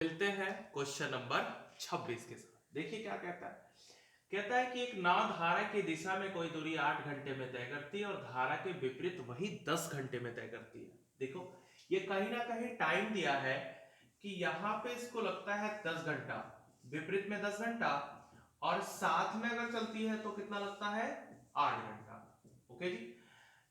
मिलते हैं question number 26 के साथ। देखिए क्या कहता है कि एक नाव धारा की दिशा में कोई दूरी 8 घंटे में तय करती है और धारा के विपरीत वही 10 घंटे में तय करती है। देखो ये कहीं ना कहीं टाइम दिया है कि यहाँ पे इसको लगता है 10 घंटा, विपरीत में 10 घंटा, और साथ में अगर चलती है तो कितना लगता है 8 घंटा। ओके जी।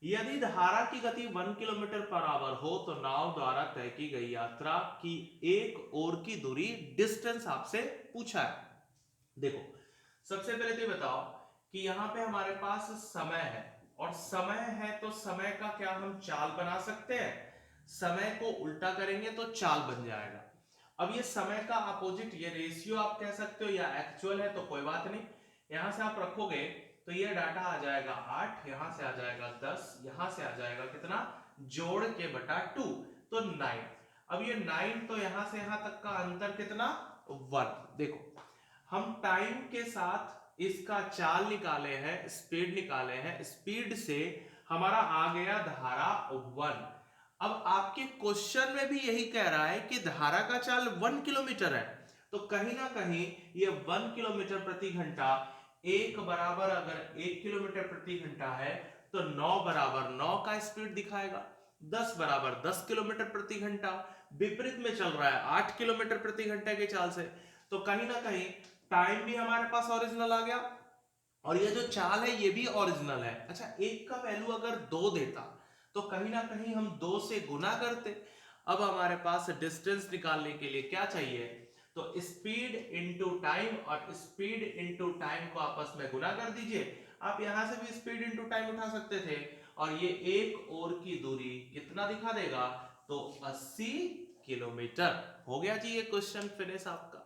यदि धारा की गति 1 किलोमीटर पर आवर हो तो नाव द्वारा तय की गई यात्रा की एक ओर की दूरी डिस्टेंस आपसे पूछा है। देखो सबसे पहले तो ये बताओ कि यहां पे हमारे पास समय है, और समय है तो समय का क्या हम चाल बना सकते हैं? समय को उल्टा करेंगे तो चाल बन जाएगा। अब ये समय का अपोजिट, ये रेशियो आप कह सकते हो या एक्चुअल है तो कोई बात नहीं, यहां से आप रखोगे तो ये डाटा आ जाएगा 8, यहां से आ जाएगा 10, यहां से आ जाएगा कितना, जोड़ के बटा 2 तो 9। अब ये 9 तो यहां से यहां तक का अंतर कितना, 1। देखो हम टाइम के साथ इसका चाल निकाले हैं, स्पीड निकाले हैं, स्पीड से हमारा आ गया धारा 1। अब आपके क्वेश्चन में भी यही कह रहा है कि धारा का चाल 1 किलोमीटर है, तो कहीं ना कहीं ये 1 किलोमीटर प्रति घंटा एक बराबर, अगर 1 किलोमीटर प्रति घंटा है तो 9 बराबर 9 का स्पीड दिखाएगा, 10 बराबर 10 किलोमीटर प्रति घंटा, विपरीत में चल रहा है 8 किलोमीटर प्रति घंटे के चाल से, तो कहीं ना कहीं टाइम भी हमारे पास ओरिजिनल आ गया और ये जो चाल है ये भी ओरिजिनल है। अच्छा, एक का वैल्यू अगर 2 देता तो कहीं ना कहीं हम 2 से गुना करते। अब हमारे पास डिस्टेंस निकालने के लिए क्या चाहिए, तो स्पीड इनटू टाइम, और स्पीड इनटू टाइम को आपस में गुना कर दीजिए। आप यहां से भी स्पीड इनटू टाइम उठा सकते थे, और ये एक ओर की दूरी कितना दिखा देगा, तो 80 किलोमीटर। हो गया जी ये क्वेश्चन फिनिश आपका।